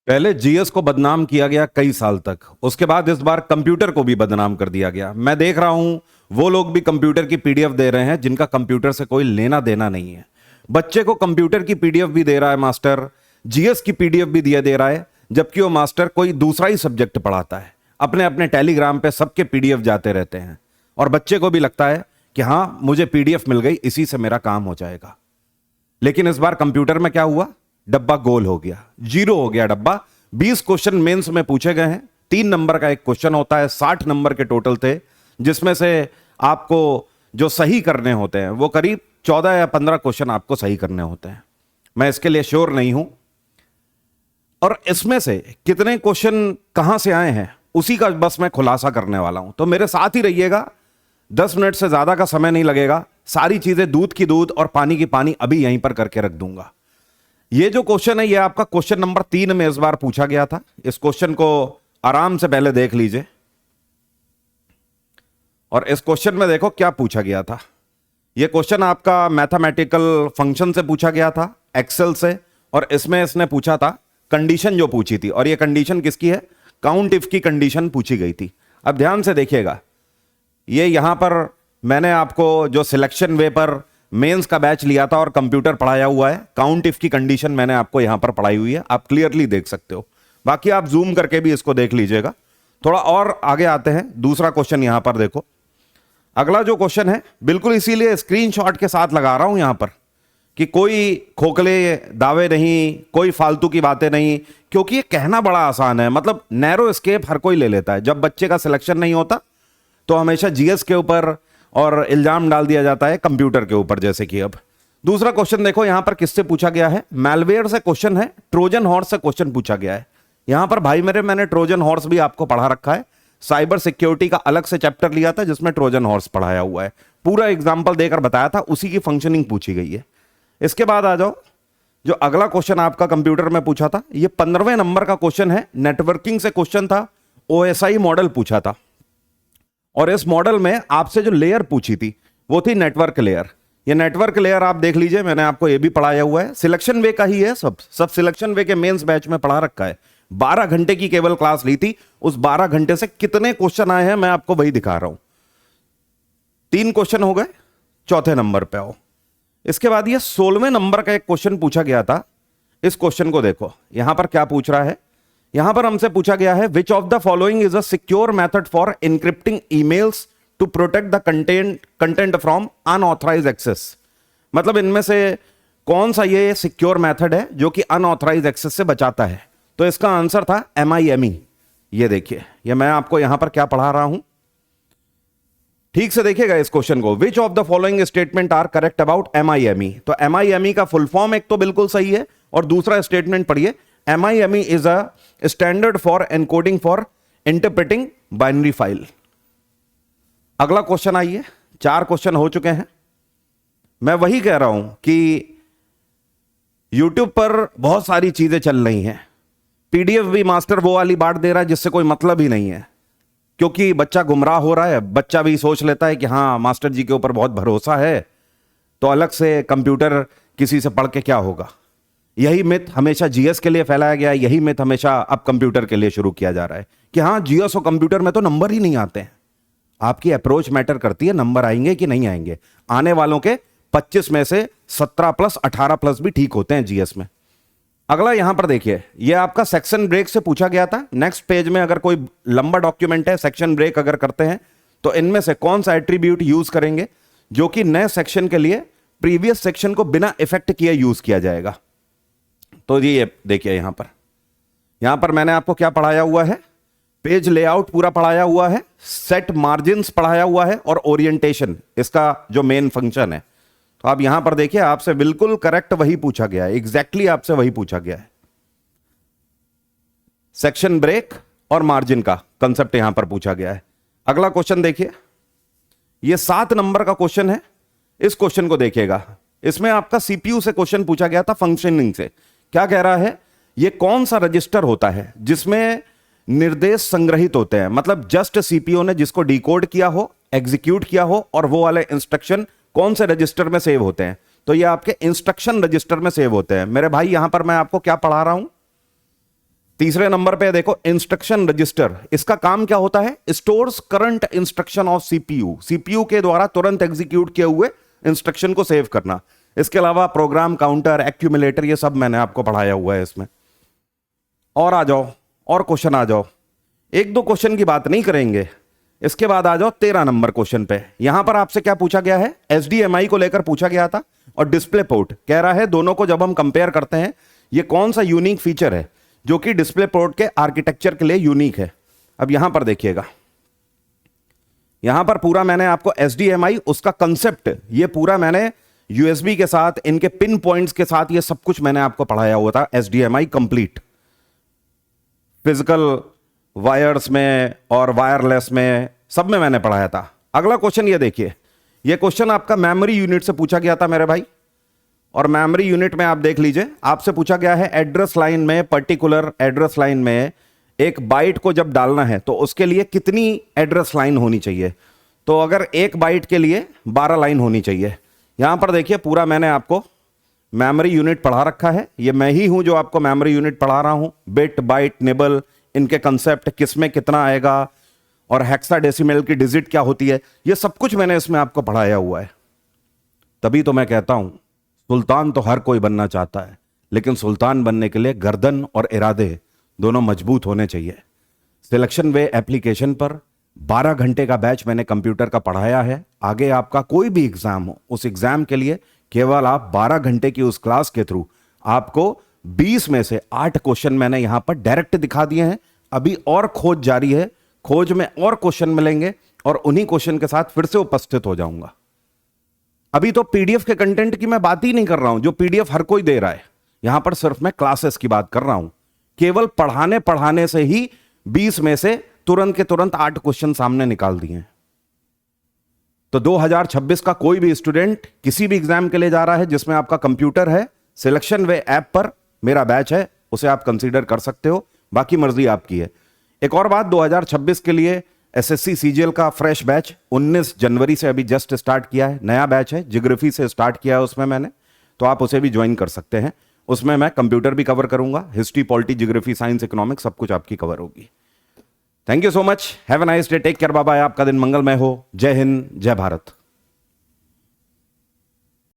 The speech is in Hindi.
पहले जीएस को बदनाम किया गया कई साल तक, उसके बाद इस बार कंप्यूटर को भी बदनाम कर दिया गया। मैं देख रहा हूं वो लोग भी कंप्यूटर की पीडीएफ दे रहे हैं जिनका कंप्यूटर से कोई लेना देना नहीं है। बच्चे को कंप्यूटर की पीडीएफ भी दे रहा है मास्टर, जीएस की पीडीएफ भी दिया दे रहा है, जबकि वो मास्टर कोई दूसरा ही सब्जेक्ट पढ़ाता है। अपने अपने टेलीग्राम पे सबके पीडीएफ जाते रहते हैं और बच्चे को भी लगता है कि हां मुझे पीडीएफ मिल गई, इसी से मेरा काम हो जाएगा। लेकिन इस बार कंप्यूटर में क्या हुआ, डब्बा गोल हो गया, जीरो हो गया डब्बा। 20 क्वेश्चन मेंस में पूछे गए हैं, 3 नंबर का एक क्वेश्चन होता है, 60 नंबर के टोटल थे, जिसमें से आपको जो सही करने होते हैं वो करीब 14 या 15 क्वेश्चन आपको सही करने होते हैं। मैं इसके लिए श्योर नहीं हूं, और इसमें से कितने क्वेश्चन कहां से आए हैं उसी का बस मैं खुलासा करने वाला हूं। तो मेरे साथ ही रहिएगा, 10 मिनट से ज्यादा का समय नहीं लगेगा। सारी चीजें दूध की दूध और पानी की पानी अभी यहीं पर करके रख दूंगा। ये जो क्वेश्चन है ये आपका क्वेश्चन नंबर 3 में इस बार पूछा गया था। इस क्वेश्चन को आराम से पहले देख लीजिए, और इस क्वेश्चन में देखो क्या पूछा गया था। ये क्वेश्चन आपका मैथमेटिकल फंक्शन से पूछा गया था, एक्सेल से, और इसमें इसने पूछा था कंडीशन जो पूछी थी, और ये कंडीशन किसकी है, काउंट इफ की कंडीशन पूछी गई थी। अब ध्यान से देखिएगा, ये यहां पर मैंने आपको जो सिलेक्शन वे पर मेंस का बैच लिया था और कंप्यूटर पढ़ाया हुआ है, काउंट इफ की कंडीशन मैंने आपको यहां पर पढ़ाई हुई है, आप क्लियरली देख सकते हो। बाकी आप जूम करके भी इसको देख लीजिएगा। थोड़ा और आगे आते हैं, दूसरा क्वेश्चन यहां पर देखो। अगला जो क्वेश्चन है, बिल्कुल इसीलिए स्क्रीनशॉट के साथ लगा रहा हूं यहां पर कि कोई खोखले दावे नहीं, कोई फालतू की बातें नहीं, क्योंकि ये कहना बड़ा आसान है। मतलब नैरो एस्केप हर कोई ले लेता है। जब बच्चे का सिलेक्शन नहीं होता तो हमेशा जीएस के ऊपर और इल्जाम डाल दिया जाता है कंप्यूटर के ऊपर, जैसे कि अब दूसरा क्वेश्चन देखो यहां पर किससे पूछा गया है, मैलवेयर से क्वेश्चन है, ट्रोजन हॉर्स से क्वेश्चन पूछा गया है। यहां पर भाई मेरे मैंने ट्रोजन हॉर्स भी आपको पढ़ा रखा है, साइबर सिक्योरिटी का अलग से चैप्टर लिया था जिसमें ट्रोजन हॉर्स पढ़ाया हुआ है, पूरा एग्जाम्पल देकर बताया था, उसी की फंक्शनिंग पूछी गई है। इसके बाद आ जाओ, जो अगला क्वेश्चन आपका कंप्यूटर में पूछा था, ये 15वें नंबर का क्वेश्चन है, नेटवर्किंग से क्वेश्चन था, ओएसआई मॉडल पूछा था, और इस मॉडल में आपसे जो लेयर पूछी थी वो थी नेटवर्क लेयर। ये नेटवर्क लेयर आप देख लीजिए, मैंने आपको ये भी पढ़ाया हुआ है, सिलेक्शन वे का ही है, सब सिलेक्शन वे के मेंस बैच में पढ़ा रखा है। 12 घंटे की केवल क्लास ली थी, उस 12 घंटे से कितने क्वेश्चन आए हैं मैं आपको वही दिखा रहा हूं। 3 क्वेश्चन हो गए, चौथे नंबर पे आओ। इसके बाद ये 16वें नंबर का एक क्वेश्चन पूछा गया था। इस क्वेश्चन को देखो, यहां पर क्या पूछ रहा है, यहां पर हमसे पूछा गया है which of the following is a secure method for encrypting emails to protect the content from unauthorise access. मतलब इनमें से कौन सा ये सिक्योर मेथड है जो कि अनऑथराइज एक्सेस से बचाता है। तो इसका आंसर था MIME। ये देखिए, ये मैं आपको यहां पर क्या पढ़ा रहा हूं, ठीक से देखिएगा इस क्वेश्चन को। Which of the following statement are correct about MIME। तो MIME का फुल फॉर्म एक तो बिल्कुल सही है, और दूसरा स्टेटमेंट पढ़िए, MIME is a standard for encoding for interpreting binary file। अगला क्वेश्चन आइए, 4 क्वेश्चन हो चुके हैं। मैं वही कह रहा हूं कि YouTube पर बहुत सारी चीजें चल रही हैं, पीडीएफ भी मास्टर वो वाली बांट दे रहा है जिससे कोई मतलब ही नहीं है, क्योंकि बच्चा गुमराह हो रहा है। बच्चा भी सोच लेता है कि हाँ मास्टर जी के ऊपर बहुत भरोसा है, तो अलग से कंप्यूटर किसी से पढ़ के क्या होगा। यही मिथ हमेशा जीएस के लिए फैलाया गया है, यही मिथ हमेशा अब कंप्यूटर के लिए शुरू किया जा रहा है कि हाँ जीएस और कंप्यूटर में तो नंबर ही नहीं आते हैं। आपकी अप्रोच मैटर करती है, नंबर आएंगे कि नहीं आएंगे। आने वालों के 25 में से 17 प्लस 18 प्लस भी ठीक होते हैं जीएस में। अगला यहां पर देखिए, यह आपका सेक्शन ब्रेक से पूछा गया था। नेक्स्ट पेज में अगर कोई लंबा डॉक्यूमेंट है, सेक्शन ब्रेक अगर करते हैं तो इनमें से कौन सा एट्रीब्यूट यूज करेंगे जो कि नए सेक्शन के लिए प्रीवियस सेक्शन को बिना इफेक्ट किए यूज किया जाएगा। तो ये देखिए, यहां पर मैंने आपको क्या पढ़ाया हुआ है, पेज लेआउट पूरा पढ़ाया हुआ है, सेट मार्जिन्स पढ़ाया हुआ है, और ओरिएंटेशन इसका जो मेन फंक्शन है। तो आप यहां पर देखिए, आपसे बिल्कुल करेक्ट वही पूछा गया है, एग्जैक्टली आपसे वही पूछा गया है। सेक्शन ब्रेक और मार्जिन का कंसेप्ट यहां पर पूछा गया है। अगला क्वेश्चन देखिए, यह 7 नंबर का क्वेश्चन है। इस क्वेश्चन को देखिएगा, इसमें आपका सीपीयू से क्वेश्चन पूछा गया था, फंक्शनिंग से। क्या कह रहा है, यह कौन सा रजिस्टर होता है जिसमें निर्देश संग्रहित होते हैं, मतलब जस्ट सीपीयू ने जिसको डिकोड किया हो, एग्जीक्यूट किया हो, और वो वाले इंस्ट्रक्शन कौन से रजिस्टर में सेव होते हैं। तो ये आपके इंस्ट्रक्शन रजिस्टर में सेव होते हैं। मेरे भाई यहां पर मैं आपको क्या पढ़ा रहा हूं, तीसरे नंबर पे देखो इंस्ट्रक्शन रजिस्टर, इसका काम क्या होता है? Stores current instruction of CPU, CPU के द्वारा तुरंत एग्जीक्यूट किए हुए इंस्ट्रक्शन को सेव करना। इसके अलावा प्रोग्राम काउंटर, एक्यूमुलेटर, ये सब मैंने आपको पढ़ाया हुआ है इसमें। और आ जाओ, और क्वेश्चन आ जाओ, एक दो क्वेश्चन की बात नहीं करेंगे। इसके बाद आ जाओ 13 नंबर क्वेश्चन पे। यहां पर आपसे क्या पूछा गया है? एचडीएमआई को लेकर पूछा गया था और डिस्प्ले पोर्ट। कह रहा है दोनों को जब हम कंपेयर करते हैं, ये कौन सा यूनिक फीचर है जो कि डिस्प्ले पोर्ट के आर्किटेक्चर के लिए यूनिक है। अब यहां पर देखिएगा, यहां पर पूरा मैंने आपको एचडीएमआई, उसका कंसेप्ट, ये पूरा मैंने यूएसबी के साथ, इनके पिन पॉइंट्स के साथ, ये सब कुछ मैंने आपको पढ़ाया हुआ था। एचडीएमआई कंप्लीट, फिजिकल वायर्स में और वायरलेस में, सब में मैंने पढ़ाया था। अगला क्वेश्चन ये देखिए, ये क्वेश्चन आपका मेमोरी यूनिट से पूछा गया था मेरे भाई। और मेमोरी यूनिट में आप देख लीजिए, आपसे पूछा गया है एड्रेस लाइन में, पर्टिकुलर एड्रेस लाइन में एक बाइट को जब डालना है तो उसके लिए कितनी एड्रेस लाइन होनी चाहिए? तो अगर एक बाइट के लिए 12 लाइन होनी चाहिए। यहां पर देखिए पूरा मैंने आपको मेमोरी यूनिट पढ़ा रखा है। ये मैं ही हूं जो आपको मेमोरी यूनिट पढ़ा रहा हूं। बिट, बाइट, निबल, इनके कंसेप्ट, किसमें कितना आएगा और हेक्साडेसिमल की डिजिट क्या होती है, ये सब कुछ मैंने इसमें आपको पढ़ाया हुआ है। तभी तो मैं कहता हूं सुल्तान तो हर कोई बनना चाहता है, लेकिन सुल्तान बनने के लिए गर्दन और इरादे दोनों मजबूत होने चाहिए। सिलेक्शन वे एप्लीकेशन पर 12 घंटे का बैच मैंने कंप्यूटर का पढ़ाया है। आगे आपका कोई भी एग्जाम हो, उस एग्जाम के लिए केवल आप 12 घंटे की उस क्लास के थ्रू आपको 20 में से 8 क्वेश्चन मैंने यहां पर डायरेक्ट दिखा दिए हैं। अभी और खोज जारी है, खोज में और क्वेश्चन मिलेंगे और उन्हीं क्वेश्चन के साथ फिर से उपस्थित हो जाऊंगा। अभी तो पीडीएफ के कंटेंट की मैं बात ही नहीं कर रहा हूं, जो पीडीएफ हर कोई दे रहा है। यहां पर सिर्फ मैं क्लासेस की बात कर रहा हूं। केवल पढ़ाने से ही 20 में से तुरंत के तुरंत 8 क्वेश्चन सामने निकाल दिए। तो 2026 का कोई भी स्टूडेंट किसी भी एग्जाम के लिए जा रहा है जिसमें आपका कंप्यूटर है, सिलेक्शन वे ऐप पर मेरा बैच है, उसे आप कंसीडर कर सकते हो। बाकी मर्जी आपकी है। एक और बात, 2026 के लिए एसएससी सीजीएल का फ्रेश बैच 19 जनवरी से अभी जस्ट स्टार्ट किया है। नया बैच है, ज्योग्राफी से स्टार्ट किया है उसमें मैंने, तो आप उसे भी ज्वाइन कर सकते हैं। उसमें मैं कंप्यूटर भी कवर करूंगा, history, polity, geography, science, economics, सब कुछ आपकी कवर होगी। Thank you so much, have a nice day, take care, bye bye. आपका दिन मंगलमय हो। जय हिंद, जय भारत।